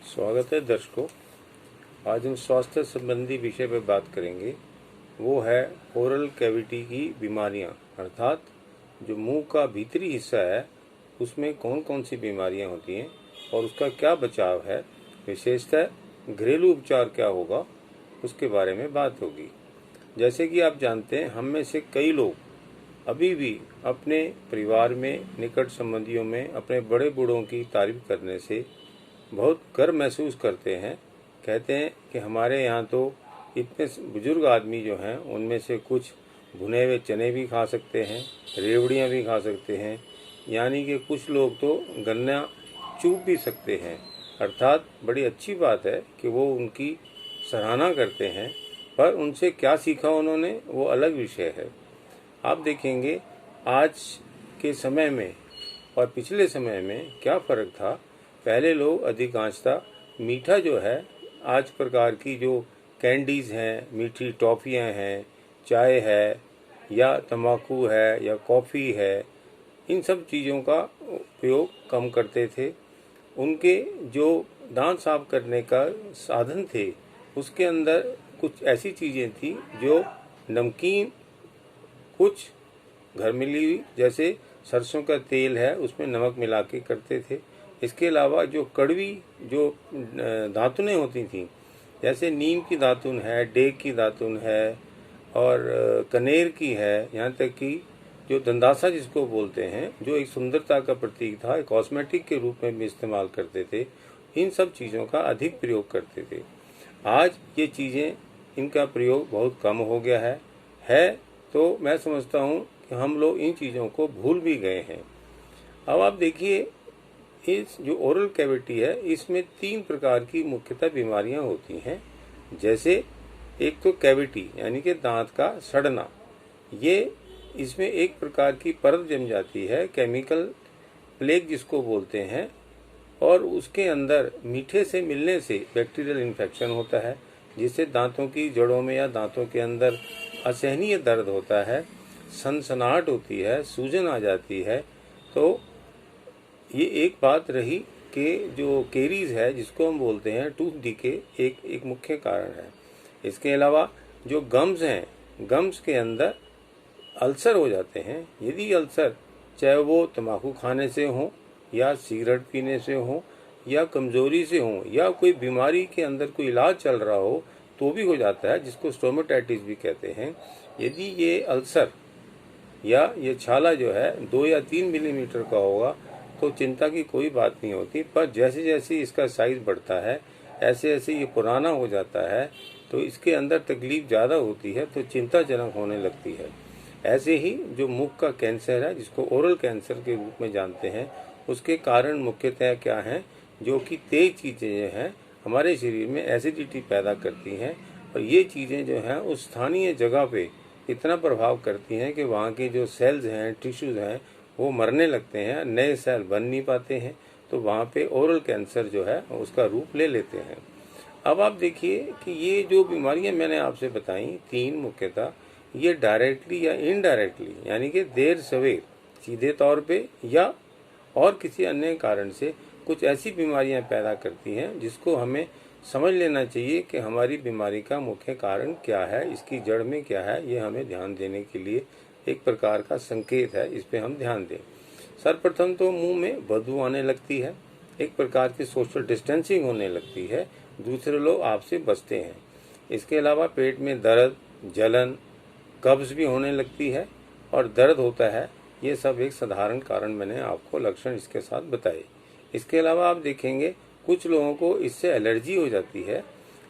स्वागत है दर्शकों। आज हम स्वास्थ्य संबंधी विषय पर बात करेंगे। वो है ओरल कैविटी की बीमारियां, अर्थात जो मुंह का भीतरी हिस्सा है उसमें कौन कौन सी बीमारियां होती हैं और उसका क्या बचाव है, विशेषतः घरेलू उपचार क्या होगा, उसके बारे में बात होगी। जैसे कि आप जानते हैं, हम में से कई लोग अभी भी अपने परिवार में, निकट संबंधियों में अपने बड़े बूढ़ों की तारीफ करने से बहुत गर्व महसूस करते हैं। कहते हैं कि हमारे यहाँ तो इतने बुजुर्ग आदमी जो हैं उनमें से कुछ भुने हुए चने भी खा सकते हैं, रेवड़ियाँ भी खा सकते हैं, यानी कि कुछ लोग तो गन्ना चूप भी सकते हैं। अर्थात बड़ी अच्छी बात है कि वो उनकी सराहना करते हैं, पर उनसे क्या सीखा उन्होंने वो अलग विषय है। आप देखेंगे आज के समय में और पिछले समय में क्या फ़र्क था। पहले लोग अधिकांशतः मीठा जो है, आज प्रकार की जो कैंडीज़ हैं, मीठी टॉफ़ियाँ हैं, चाय है या तंबाकू है या कॉफ़ी है, इन सब चीज़ों का उपयोग कम करते थे। उनके जो दांत साफ करने का साधन थे उसके अंदर कुछ ऐसी चीज़ें थी जो नमकीन, कुछ घर मिली हुई, जैसे सरसों का तेल है उसमें नमक मिला के करते थे। इसके अलावा जो कड़वी जो दातुनें होती थीं, जैसे नीम की दातुन है, डेक की दातुन है और कनेर की है, यहाँ तक कि जो दंदासा जिसको बोलते हैं, जो एक सुंदरता का प्रतीक था, एक कॉस्मेटिक के रूप में भी इस्तेमाल करते थे, इन सब चीज़ों का अधिक प्रयोग करते थे। आज ये चीज़ें, इनका प्रयोग बहुत कम हो गया है तो मैं समझता हूँ कि हम लोग इन चीज़ों को भूल भी गए हैं। अब आप देखिए, इस जो ओरल कैविटी है इसमें 3 प्रकार की मुख्यतः बीमारियां होती हैं। जैसे एक तो कैविटी यानी कि दांत का सड़ना, ये इसमें एक प्रकार की परत जम जाती है, केमिकल प्लेग जिसको बोलते हैं, और उसके अंदर मीठे से मिलने से बैक्टीरियल इन्फेक्शन होता है, जिससे दांतों की जड़ों में या दांतों के अंदर असहनीय दर्द होता है, सनसनाहट होती है, सूजन आ जाती है। तो ये एक बात रही कि जो केरीज है जिसको हम बोलते हैं टूथ डीके, एक मुख्य कारण है। इसके अलावा जो गम्स हैं, गम्स के अंदर अल्सर हो जाते हैं। यदि अल्सर चाहे वो तंबाकू खाने से हो या सिगरेट पीने से हो या कमजोरी से हो या कोई बीमारी के अंदर कोई इलाज चल रहा हो तो भी हो जाता है, जिसको स्टोमेटाइटिस भी कहते हैं। यदि ये अल्सर या ये छाला जो है 2 या 3 मिलीमीटर का होगा तो चिंता की कोई बात नहीं होती, पर जैसे जैसे इसका साइज बढ़ता है ऐसे ऐसे ये पुराना हो जाता है तो इसके अंदर तकलीफ ज़्यादा होती है, तो चिंताजनक होने लगती है। ऐसे ही जो मुख का कैंसर है, जिसको ओरल कैंसर के रूप में जानते हैं, उसके कारण मुख्यतः क्या हैं, जो कि तेज चीज़ें हैं हमारे शरीर में एसिडिटी पैदा करती हैं, और ये चीज़ें जो हैं उस स्थानीय जगह पे इतना प्रभाव करती हैं कि वहाँ के जो सेल्स हैं, टिश्यूज़ हैं, वो मरने लगते हैं, नए सेल बन नहीं पाते हैं, तो वहाँ पे ओरल कैंसर जो है उसका रूप ले लेते हैं। अब आप देखिए कि ये जो बीमारियां मैंने आपसे बताई 3 मुख्यतः, ये डायरेक्टली या इनडायरेक्टली यानी कि देर सवेर, सीधे तौर पे या और किसी अन्य कारण से कुछ ऐसी बीमारियां पैदा करती हैं जिसको हमें समझ लेना चाहिए कि हमारी बीमारी का मुख्य कारण क्या है, इसकी जड़ में क्या है। ये हमें ध्यान देने के लिए एक प्रकार का संकेत है, इस पे हम ध्यान दें। सर्वप्रथम तो मुंह में बदबू आने लगती है, एक प्रकार की सोशल डिस्टेंसिंग होने लगती है, दूसरे लोग आपसे बचते हैं। इसके अलावा पेट में दर्द, जलन, कब्ज भी होने लगती है और दर्द होता है। ये सब एक साधारण कारण मैंने आपको लक्षण इसके साथ बताए। इसके अलावा आप देखेंगे कुछ लोगों को इससे एलर्जी हो जाती है।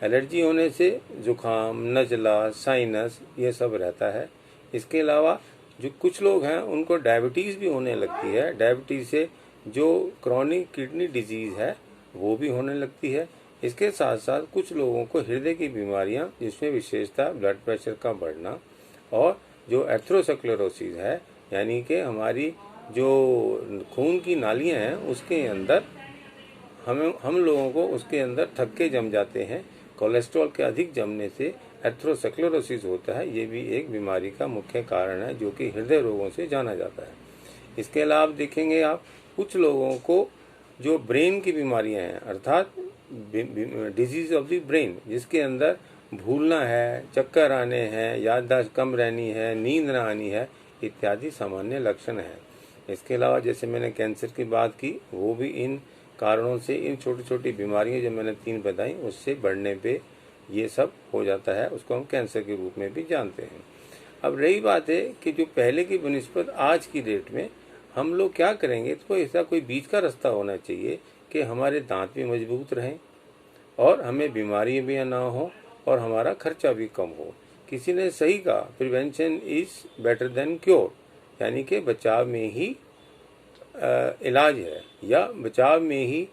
एलर्जी होने से जुखाम, नज़ला, साइनस ये सब रहता है। इसके अलावा जो कुछ लोग हैं उनको डायबिटीज़ भी होने लगती है। डायबिटीज़ से जो क्रॉनिक किडनी डिजीज़ है वो भी होने लगती है। इसके साथ साथ कुछ लोगों को हृदय की बीमारियां, जिसमें विशेषतः ब्लड प्रेशर का बढ़ना और जो एथेरोस्क्लेरोसिस है, यानी कि हमारी जो खून की नालियां हैं उसके अंदर हम लोगों को उसके अंदर थक्के जम जाते हैं। कोलेस्ट्रॉल के अधिक जमने से एथेरोस्क्लेरोसिस होता है। ये भी एक बीमारी का मुख्य कारण है जो कि हृदय रोगों से जाना जाता है। इसके अलावा देखेंगे आप कुछ लोगों को जो ब्रेन की बीमारियां हैं, अर्थात डिजीज ऑफ द ब्रेन, जिसके अंदर भूलना है, चक्कर आने हैं, याददाश्त कम रहनी है, नींद न आनी है इत्यादि सामान्य लक्षण हैं। इसके अलावा जैसे मैंने कैंसर की बात की, वो भी इन कारणों से, इन छोटी छोटी बीमारियां जो मैंने 3 बताई उससे बढ़ने पे ये सब हो जाता है, उसको हम कैंसर के रूप में भी जानते हैं। अब रही बात है कि जो पहले की बनिस्बत आज की डेट में हम लोग क्या करेंगे, तो ऐसा कोई बीच का रास्ता होना चाहिए कि हमारे दांत भी मजबूत रहें और हमें बीमारियां भी ना हो और हमारा खर्चा भी कम हो। किसी ने सही कहा, prevention is better than cure, यानी कि बचाव में ही इलाज है या बचाव में ही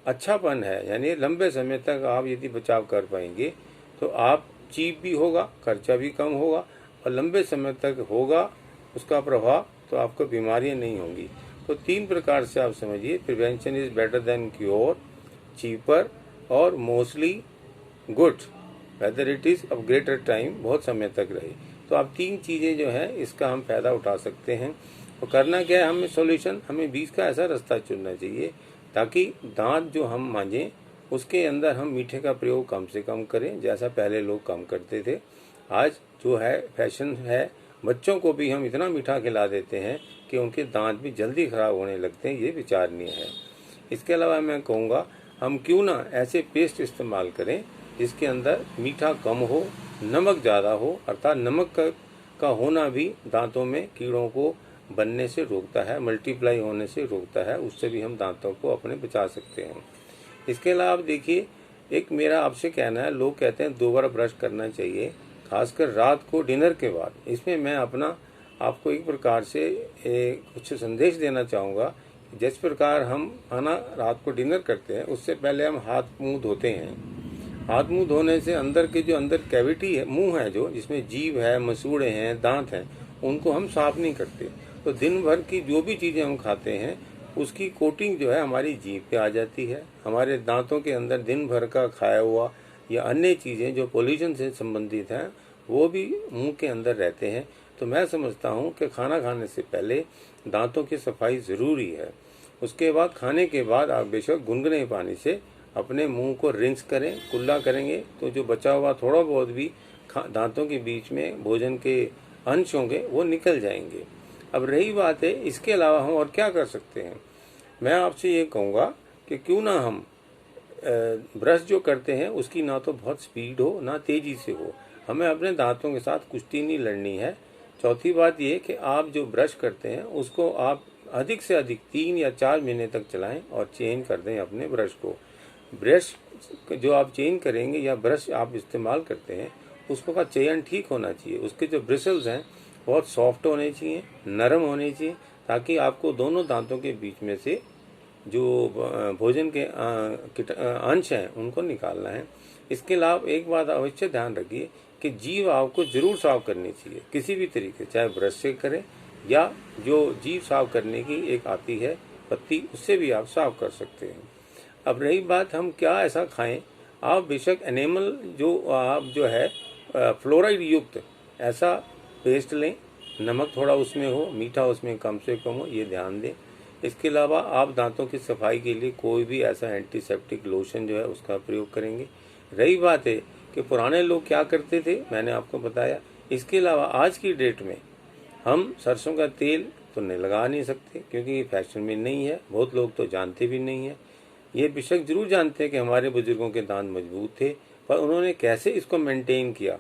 अच्छापन है। यानी लंबे समय तक आप यदि बचाव कर पाएंगे तो आप चीप भी होगा, खर्चा भी कम होगा और लंबे समय तक होगा उसका प्रभाव, तो आपको बीमारियां नहीं होंगी। तो 3 प्रकार से आप समझिए, prevention is better than cure, cheaper और mostly good, whether it is of greater time, बहुत समय तक रहे। तो आप 3 चीजें जो है इसका हम फायदा उठा सकते हैं। और करना क्या है, हमें सॉल्यूशन, हमें बीच का ऐसा रास्ता चुनना चाहिए ताकि दांत जो हम मांजें उसके अंदर हम मीठे का प्रयोग कम से कम करें, जैसा पहले लोग कम करते थे। आज जो है फैशन है, बच्चों को भी हम इतना मीठा खिला देते हैं कि उनके दांत भी जल्दी खराब होने लगते हैं, ये विचारणीय है। इसके अलावा मैं कहूँगा हम क्यों ना ऐसे पेस्ट इस्तेमाल करें जिसके अंदर मीठा कम हो, नमक ज़्यादा हो, अर्थात नमक का होना भी दांतों में कीड़ों को बनने से रोकता है, मल्टीप्लाई होने से रोकता है, उससे भी हम दांतों को अपने बचा सकते हैं। इसके अलावा आप देखिए, एक मेरा आपसे कहना है, लोग कहते हैं 2 बार ब्रश करना चाहिए, खासकर रात को डिनर के बाद। इसमें मैं अपना आपको एक प्रकार से कुछ संदेश देना चाहूँगा। जिस प्रकार हम खाना रात को डिनर करते हैं उससे पहले हम हाथ मुंह धोते हैं। हाथ मुंह धोने से अंदर के जो अंदर कैविटी है, मुंह है जो, जिसमें जीभ है, मसूड़े हैं, दांत हैं, उनको हम साफ नहीं करते। तो दिन भर की जो भी चीज़ें हम खाते हैं उसकी कोटिंग जो है हमारी जीभ पे आ जाती है। हमारे दांतों के अंदर दिन भर का खाया हुआ या अन्य चीज़ें जो पोल्यूशन से संबंधित हैं वो भी मुंह के अंदर रहते हैं। तो मैं समझता हूँ कि खाना खाने से पहले दांतों की सफाई ज़रूरी है। उसके बाद खाने के बाद आप बेशक गुनगुने पानी से अपने मुंह को रिंस करें, कुल्ला करेंगे तो जो बचा हुआ थोड़ा बहुत भी दांतों के बीच में भोजन के अंश होंगे वो निकल जाएंगे। अब रही बात है, इसके अलावा हम और क्या कर सकते हैं। मैं आपसे ये कहूँगा कि क्यों ना हम ब्रश जो करते हैं उसकी ना तो बहुत स्पीड हो ना तेज़ी से हो, हमें अपने दांतों के साथ कुश्ती नहीं लड़नी है। चौथी बात ये कि आप जो ब्रश करते हैं उसको आप अधिक से अधिक 3 या 4 महीने तक चलाएं और चेंज कर दें अपने ब्रश को। ब्रश जो आप चेंज करेंगे या ब्रश आप इस्तेमाल करते हैं उसका चयन ठीक होना चाहिए। उसके जो ब्रिसल्स हैं बहुत सॉफ्ट होने चाहिए, नरम होने चाहिए, ताकि आपको दोनों दांतों के बीच में से जो भोजन के अंश हैं उनको निकालना है। इसके अलावा एक बात अवश्य ध्यान रखिए कि जीभ आपको जरूर साफ करनी चाहिए किसी भी तरीके, चाहे ब्रश से करें या जो जीभ साफ करने की एक आती है पत्ती, उससे भी आप साफ कर सकते हैं। अब रही बात हम क्या ऐसा खाएं, आप बेशक एनिमल जो आप जो है फ्लोराइड युक्त ऐसा पेस्ट लें, नमक थोड़ा उसमें हो, मीठा उसमें कम से कम हो, ये ध्यान दें। इसके अलावा आप दांतों की सफाई के लिए कोई भी ऐसा एंटीसेप्टिक लोशन जो है उसका प्रयोग करेंगे। रही बात है कि पुराने लोग क्या करते थे, मैंने आपको बताया। इसके अलावा आज की डेट में हम सरसों का तेल तो नहीं लगा नहीं सकते क्योंकि ये फैशन में नहीं है, बहुत लोग तो जानते भी नहीं है। ये बेशक जरूर जानते हैं कि हमारे बुजुर्गों के दांत मजबूत थे, पर उन्होंने कैसे इसको मेंटेन किया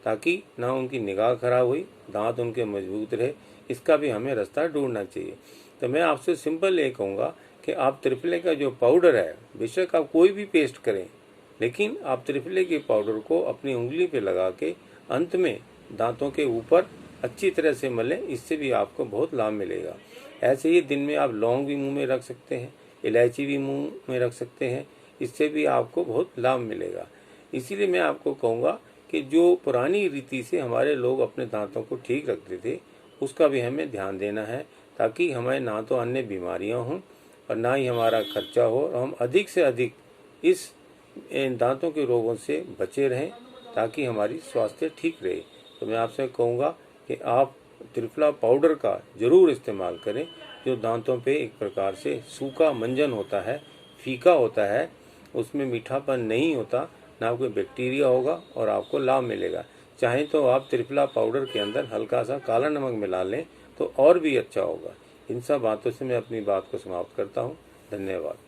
ताकि ना उनकी निगाह खराब हुई, दांत उनके मजबूत रहे, इसका भी हमें रास्ता ढूंढना चाहिए। तो मैं आपसे सिंपल ये कहूँगा कि आप त्रिफले का जो पाउडर है, बेशक आप कोई भी पेस्ट करें, लेकिन आप त्रिफले के पाउडर को अपनी उंगली पे लगा के अंत में दांतों के ऊपर अच्छी तरह से मलें, इससे भी आपको बहुत लाभ मिलेगा। ऐसे ही दिन में आप लौंग भी मुंह में रख सकते हैं, इलायची भी मुंह में रख सकते हैं, इससे भी आपको बहुत लाभ मिलेगा। इसीलिए मैं आपको कहूँगा कि जो पुरानी रीति से हमारे लोग अपने दांतों को ठीक रखते थे उसका भी हमें ध्यान देना है, ताकि हमें ना तो अन्य बीमारियां हों और ना ही हमारा खर्चा हो और हम अधिक से अधिक इन दांतों के रोगों से बचे रहें ताकि हमारी स्वास्थ्य ठीक रहे। तो मैं आपसे कहूँगा कि आप त्रिफला पाउडर का ज़रूर इस्तेमाल करें, जो दांतों पे एक प्रकार से सूखा मंजन होता है, फीका होता है, उसमें मीठापन नहीं होता, ना कोई बैक्टीरिया होगा और आपको लाभ मिलेगा। चाहे तो आप त्रिफला पाउडर के अंदर हल्का सा काला नमक मिला लें तो और भी अच्छा होगा। इन सब बातों से मैं अपनी बात को समाप्त करता हूँ। धन्यवाद।